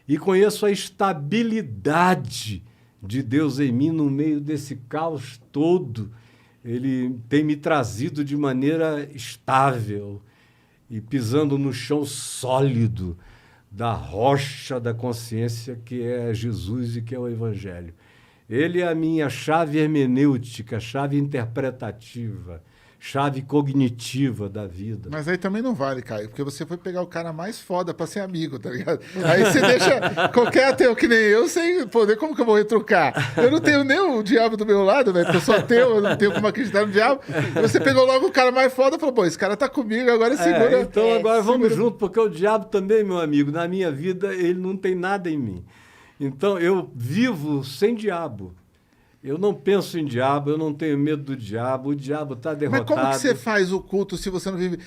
e conheço a estabilidade de Deus em mim no meio desse caos todo. Ele tem me trazido de maneira estável e pisando no chão sólido da rocha da consciência que é Jesus e que é o Evangelho. Ele é a minha chave hermenêutica, chave interpretativa, chave cognitiva da vida. Mas aí também não vale, Caio, porque você foi pegar o cara mais foda pra ser amigo, tá ligado? Aí você deixa qualquer ateu que nem eu sem poder, como que eu vou retrucar? Eu não tenho nem o diabo do meu lado, velho, porque eu sou ateu, eu não tenho como acreditar no diabo. Você pegou logo o cara mais foda e falou, pô, esse cara tá comigo, agora segura. Então agora vamos junto, porque o diabo também, meu amigo, na minha vida, ele não tem nada em mim. Então eu vivo sem diabo. Eu não penso em diabo, eu não tenho medo do diabo, o diabo está derrotado. Mas como que você faz o culto se você não vive...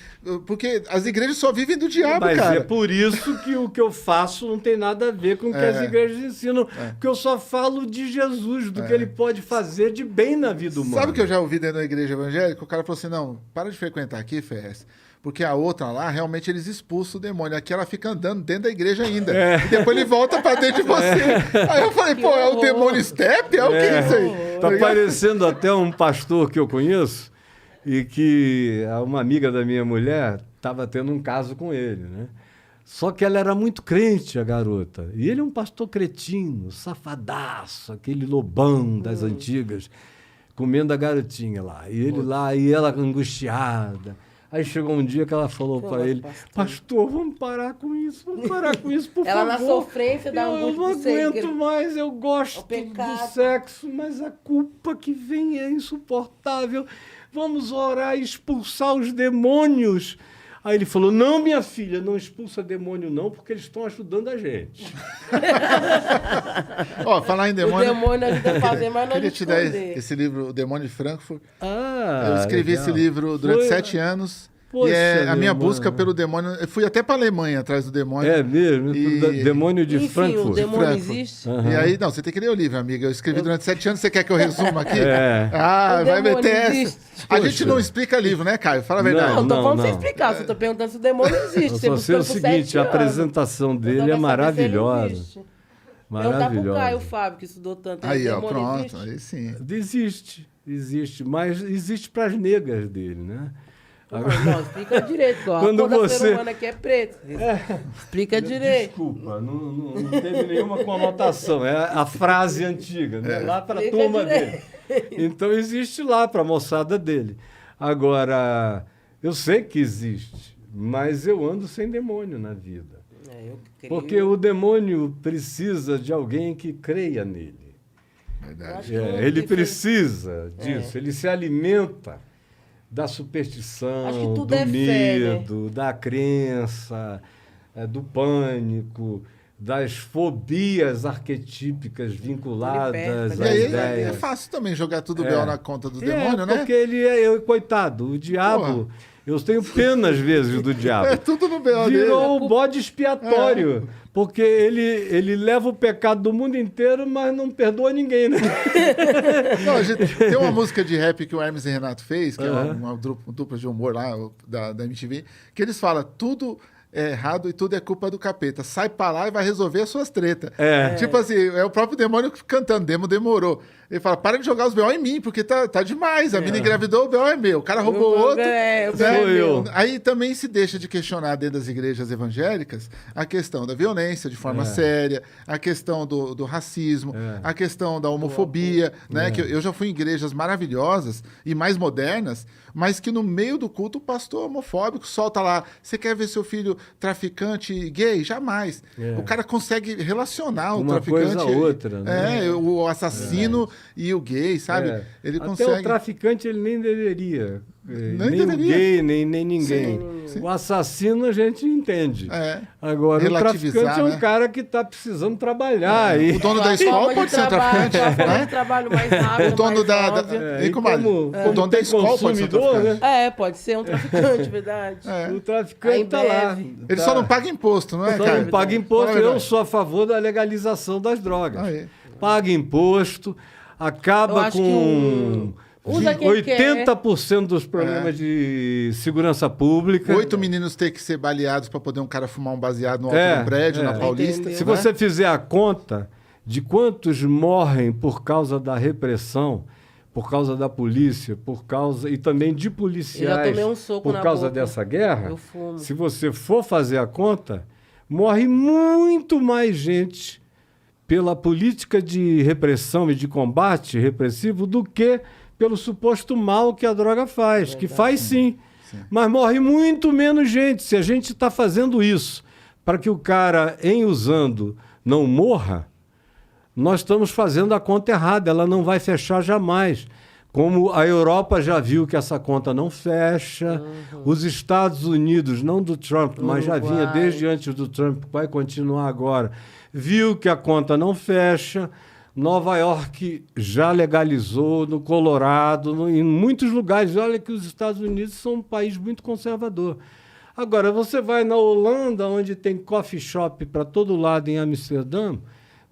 Porque as igrejas só vivem do diabo, Mas cara. é por isso que o que eu faço não tem nada a ver com o que as igrejas ensinam, porque eu só falo de Jesus, do que ele pode fazer de bem na vida humana. Sabe o que eu já ouvi dentro da igreja evangélica? O cara falou assim, não, para de frequentar aqui, Ferrez, porque a outra lá, realmente, eles expulsam o demônio. Aqui ela fica andando dentro da igreja ainda. E depois ele volta pra dentro de você. Aí eu falei, pô, é o demônio step? É o que é isso aí? Tá parecendo até um pastor que eu conheço e que uma amiga da minha mulher estava tendo um caso com ele, né? Só que ela era muito crente, a garota. E ele é um pastor cretino, safadaço, aquele lobão das antigas, comendo a garotinha lá. E ele lá, e ela angustiada. Aí chegou um dia que ela falou para ele, pastor, vamos parar com isso, por favor. Ela na sofrência da angústia Eu não aguento mais, eu gosto do sexo, mas a culpa que vem é insuportável. Vamos orar e expulsar os demônios. Aí ele falou, não, minha filha, não expulsa demônio não, porque eles estão ajudando a gente. Ó, falar em demônio... O demônio ajuda a fazer, mas não queria te dar esconder. esse livro, O Demônio de Frankfurt. Ah, eu escrevi legal. esse livro durante 7 anos. Poxa, e é a minha meu busca mano. pelo demônio. Eu fui até para a Alemanha atrás do demônio. É mesmo? Demônio de Enfim, Frankfurt. o demônio Frankfurt. existe. E aí, não, você tem que ler o livro, amiga. Eu escrevi durante 7 anos. Você quer que eu resuma aqui? É. Ah, O vai demônio meter existe. essa. A gente não explica livro, né, Caio? Fala a verdade. Não, tô falando não. sem explicar, só tô perguntando se o demônio existe. Eu só Você sei o buscando por seguinte, 7 a anos. apresentação dele Então é vai saber se ele maravilhosa. existe. Perguntar pro Caio, Maravilhosa. o Fábio, que estudou tanto. Aí, o ó, demônio pronto. existe? Aí sim. Existe, mas existe para as negas dele, né? Não, explica direito. Ó. Quando Todo você- ser humano aqui é preto. Explica direito. Desculpa, não teve nenhuma conotação. É a frase antiga, né? Lá para a Explica turma direito. dele. Então existe lá para a moçada dele. Agora, eu sei que existe, mas eu ando sem demônio na vida. Eu creio. Porque o demônio precisa de alguém que creia nele. Verdade. Ele precisa disso, ele se alimenta da Acho superstição, que tudo do é fé, né? medo, da crença, do pânico, das fobias arquetípicas vinculadas Ele E às aí é ideias. fácil também jogar tudo B.O. na conta do demônio, né? Porque coitado, o diabo, eu tenho pena às vezes do diabo. É tudo no B.O. dele. Virou o bode expiatório, porque ele leva o pecado do mundo inteiro, mas não perdoa ninguém, né? Não, tem uma música de rap que o Hermes e Renato fez, que é uma dupla de humor lá da MTV, que eles falam, tudo é errado e tudo é culpa do capeta. Sai pra lá e vai resolver as suas tretas. Tipo assim, é o próprio demônio cantando, demorou. Ele fala, para de jogar os B.O. em mim, porque tá demais. A mina engravidou, o B.O. é meu. O cara roubou outro. o Sou eu. Aí também se deixa de questionar dentro das igrejas evangélicas a questão da violência de forma séria, a questão do racismo, a questão da homofobia, né? Que eu já fui em igrejas maravilhosas e mais modernas, mas que no meio do culto o pastor homofóbico solta lá, você quer ver seu filho traficante gay? Jamais. O cara consegue relacionar o Uma traficante... coisa a outra, né? O assassino e o gay, sabe? Ele Até consegue... o traficante ele nem deveria. Nem deveria. o gay, nem ninguém. Sim. O assassino a gente entende. Agora, o Relativizar, traficante é um né? cara que está precisando trabalhar. O dono da escola pode ser traficante, A forma né? de trabalho mais rápido, O dono mais da... óbvia. Hein, comadre? como O dono da tem escola pode ser consumidor, traficante. né? Pode ser um traficante, verdade. O traficante está lá. Ele só não paga imposto, não é, Só cara? não paga imposto. Fala a Eu verdade. sou a favor da legalização das drogas. Aí. Paga imposto, Eu acaba acho com Usa quem quer. 80% dos problemas de segurança pública. 8 meninos ter que ser baleados para poder um cara fumar um baseado no alto do prédio, na Paulista. Entendeu? Se né? você fizer a conta de quantos morrem por causa da repressão, por causa da polícia, e também de Eu já policiais tomei um soco por na causa boca. dessa guerra, Eu fumo. se você for fazer a conta, morre muito mais gente pela política de repressão e de combate repressivo do que pelo suposto mal que a droga faz, que faz sim, mas morre muito menos gente. Se a gente está fazendo isso para que o cara, em usando, não morra, nós estamos fazendo a conta errada, ela não vai fechar jamais. Como a Europa já viu que essa conta não fecha, os Estados Unidos, não do Trump, mas já vinha desde antes do Trump, vai continuar agora, viu que a conta não fecha. Nova York já legalizou, no Colorado, em muitos lugares. Olha que os Estados Unidos são um país muito conservador. Agora, você vai na Holanda, onde tem coffee shop para todo lado, em Amsterdã,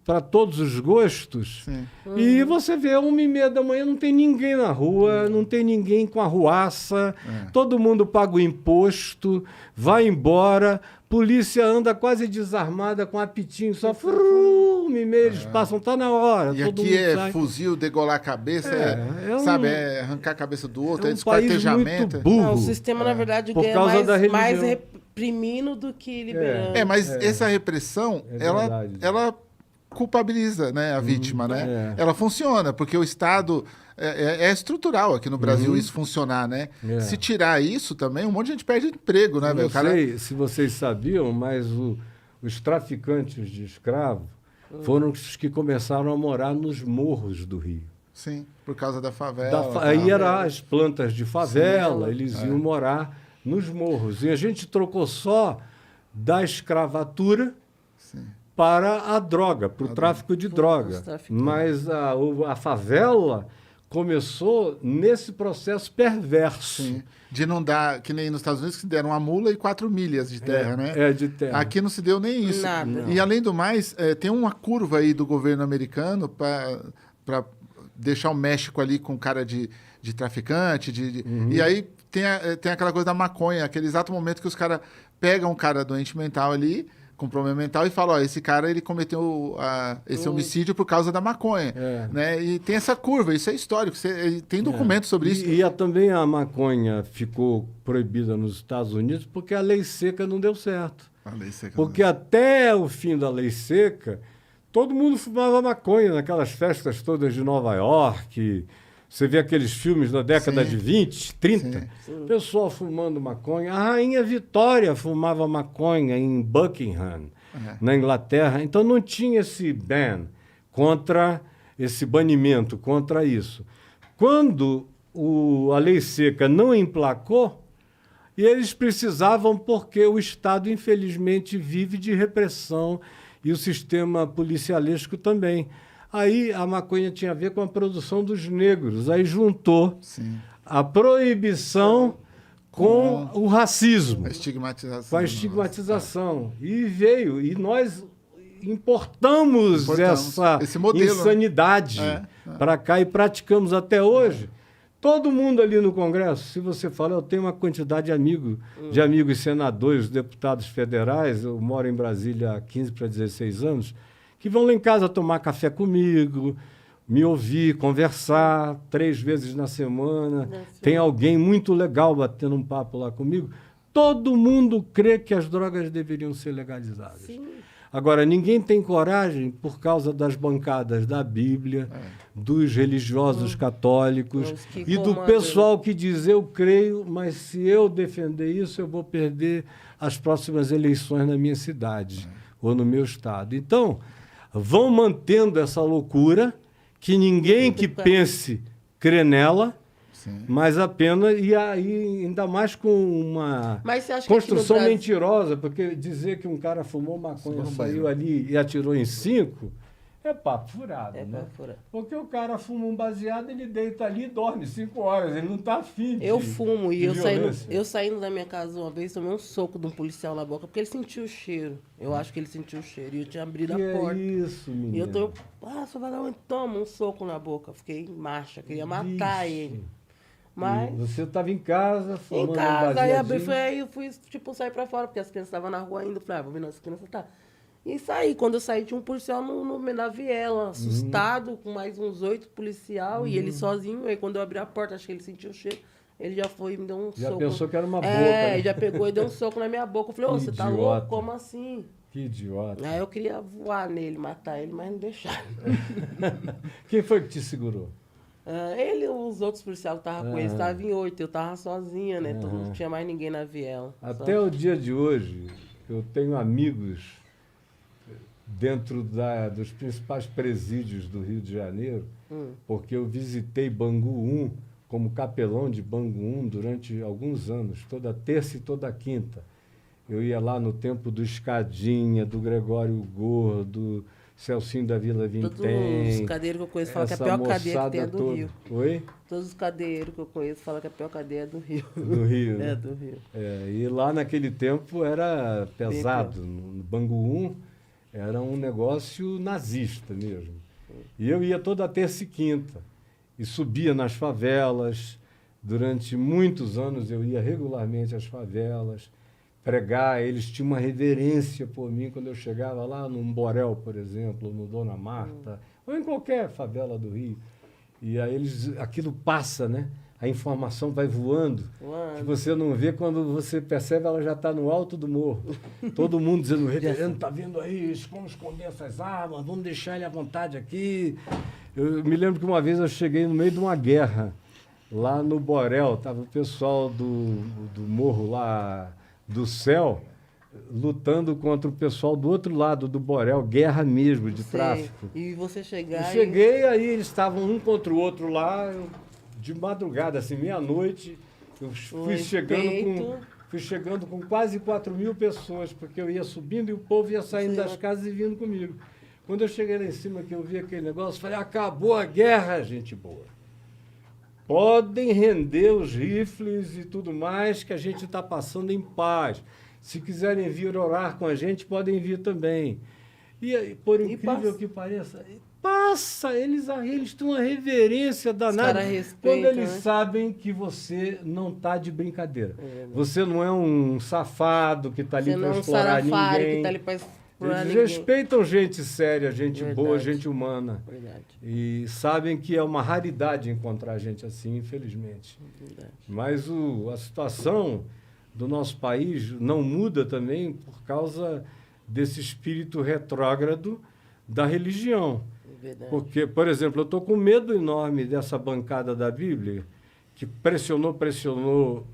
para todos os gostos, e você vê 1h30 da manhã, não tem ninguém na rua, não tem ninguém com arruaça, todo mundo paga o imposto, vai embora, polícia anda quase desarmada com apitinho, só 1h30, eles passam, tá na hora. E todo aqui mundo é sai. fuzil, degolar a cabeça, sabe, é arrancar a cabeça do outro, é um país esquartejamento. muito burro. Não, o sistema, na verdade, Por ganha causa da mais religião. reprimindo do que liberando. Mas essa repressão, É ela, verdade. ela culpabiliza, né, a vítima, né? Ela funciona, porque o Estado é estrutural aqui no Brasil isso funcionar, né? Se tirar isso também, um monte de gente perde emprego, né, velho? Não sei se vocês sabiam, mas os traficantes de escravos foram os que começaram a morar nos morros do Rio. Sim, por causa da favela. Aí eram as plantas de favela, eles iam morar nos morros. E a gente trocou só da escravatura para a droga, para o tráfico de droga. Mas a favela começou nesse processo perverso. Sim. De não dar, que nem nos Estados Unidos, que deram uma mula e 4 milhas de terra, né? De terra. Aqui não se deu nem isso. Nada. E além do mais, tem uma curva aí do governo americano para deixar o México ali com cara de traficante. E aí tem aquela coisa da maconha, aquele exato momento que os caras pegam um cara doente mental ali, com problema mental, e falam, ó, esse cara ele cometeu esse homicídio por causa da maconha. Né? E tem essa curva, isso é histórico, tem documentos sobre isso. E também a maconha ficou proibida nos Estados Unidos porque a lei seca não deu certo. A lei seca Porque até o fim da lei seca, todo mundo fumava maconha naquelas festas todas de Nova York. Você vê aqueles filmes da década de 20, 30, o pessoal fumando maconha. A Rainha Vitória fumava maconha em Buckingham, na Inglaterra. Então não tinha esse ban contra esse banimento, contra isso. Quando a lei seca não emplacou, eles precisavam, porque o Estado, infelizmente, vive de repressão e o sistema policialesco também. Aí a maconha tinha a ver com a produção dos negros. Aí juntou a proibição com o racismo. A estigmatização. Com a estigmatização. E veio. E nós importamos esse modelo, insanidade para cá e praticamos até hoje. Todo mundo ali no Congresso, se você falar, eu tenho uma quantidade de amigos senadores, deputados federais, eu moro em Brasília há 15 para 16 anos, que vão lá em casa tomar café comigo, me ouvir, conversar 3 vezes na semana. Tem alguém muito legal batendo um papo lá comigo. Todo mundo crê que as drogas deveriam ser legalizadas. Sim. Agora, ninguém tem coragem, por causa das bancadas da Bíblia, dos religiosos católicos e do pessoal que diz, eu creio, mas se eu defender isso, eu vou perder as próximas eleições na minha cidade ou no meu estado. Então, vão mantendo essa loucura, que ninguém que pense crê nela, mas apenas, e aí ainda mais com uma construção mentirosa, porque dizer que um cara fumou maconha, saiu ali e atirou em 5, É papo furado, É né? papo furado. Porque o cara fuma um baseado, ele deita ali e dorme 5 horas. Ele não tá afim de Eu fumo e de violência. eu saindo da minha casa uma vez, tomei um soco de um policial na boca, porque ele sentiu o cheiro. Eu acho que ele sentiu o cheiro. E eu tinha abrido Que a porta. é isso, menino? E eu tô, seu vagabundo, toma um soco na boca. Fiquei marcha, queria matar Vixe. ele. Mas. E você estava em casa, Em fumando casa, aí abri, baseadinho. aí eu fui, tipo, sair pra fora, porque as crianças estavam na rua ainda. Falei, vou ver não, as crianças tá. E saí, quando eu saí, tinha um policial na viela, assustado, com mais uns 8 policial, e ele sozinho. Aí quando eu abri a porta, acho que ele sentiu o cheiro, ele já foi e me deu um Já soco. pensou que era uma boca, É, né? ele já pegou e deu um soco na minha boca. Eu falei, ô, Que você tá idiota. louco? Como assim? Que idiota. Aí eu queria voar nele, matar ele, mas não deixaram. Quem foi que te segurou? Ele, os outros policiais que estavam com ele, estavam em 8, eu tava sozinha, né? Todo mundo, não tinha mais ninguém na viela. Até o dia de hoje, eu tenho amigos dentro dos principais presídios do Rio de Janeiro, porque eu visitei Bangu 1 como capelão de Bangu 1 durante alguns anos, toda terça e toda quinta. Eu ia lá no tempo do Escadinha, do Gregório Gordo, Celcinho da Vila Todos Vintém. os cadeiros que eu conheço falam que a essa pior cadeia que tem é moçada do toda. Rio. Oi? Todos os cadeiros que eu conheço falam que a pior cadeia é do Rio. Do Rio. É, né? do Rio. É, e lá naquele tempo era pesado. No Bangu 1 era um negócio nazista mesmo. E eu ia toda terça e quinta. E subia nas favelas. Durante muitos anos eu ia regularmente às favelas pregar. Eles tinham uma reverência por mim quando eu chegava lá no Borel, por exemplo, ou no Dona Marta, ou em qualquer favela do Rio. E aí aquilo passa, né? A informação vai voando, Voando. que você não vê, quando você percebe, ela já está no alto do morro. Todo mundo dizendo, o reverendo está vindo aí, vamos esconder essas armas, vamos deixar ele à vontade aqui. Eu me lembro que uma vez eu cheguei no meio de uma guerra, lá no Borel, estava o pessoal do morro lá do céu, lutando contra o pessoal do outro lado do Borel, guerra mesmo, de Sei. tráfico. E você Eu chegar cheguei, aí eles estavam um contra o outro lá, de madrugada, assim, meia-noite, eu fui chegando com quase 4.000 pessoas, porque eu ia subindo e o povo ia saindo das casas e vindo comigo. Quando eu cheguei lá em cima, que eu vi aquele negócio, falei, acabou a guerra, gente boa. Podem render os rifles e tudo mais, que a gente está passando em paz. Se quiserem vir orar com a gente, podem vir também. E por incrível que pareça, passa, eles têm uma reverência danada quando eles sabem que você não está de brincadeira. Você não é um safado que está ali para explorar ninguém. Que tá ali pra explorar Eles ninguém. respeitam gente séria, gente Verdade. boa, gente humana. Verdade. E sabem que é uma raridade encontrar gente assim, infelizmente. Verdade. Mas a situação do nosso país não muda também por causa desse espírito retrógrado da religião. Verdade. Porque, por exemplo, eu estou com medo enorme dessa bancada da Bíblia, que pressionou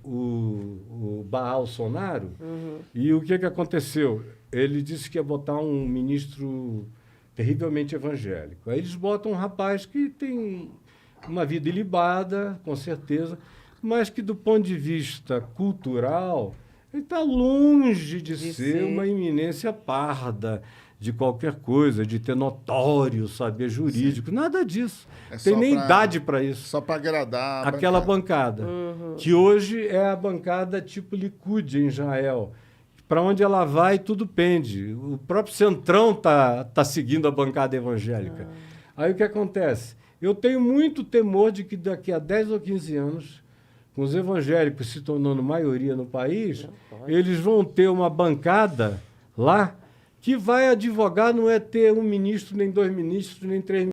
o Bolsonaro. E o que aconteceu? Ele disse que ia botar um ministro terrivelmente evangélico. Aí eles botam um rapaz que tem uma vida ilibada, com certeza, mas que, do ponto de vista cultural, ele está longe de ser uma eminência parda de qualquer coisa, de ter notório saber jurídico, nada disso. Tem nem idade para isso. Só para agradar aquela bancada, que hoje é a bancada tipo Likud em Israel. Para onde ela vai, tudo pende. O próprio Centrão tá seguindo a bancada evangélica. Aí o que acontece? Eu tenho muito temor de que daqui a 10 ou 15 anos, com os evangélicos se tornando maioria no país, eles vão ter uma bancada lá que vai advogar, não é ter um ministro, nem 2 ministros, nem 3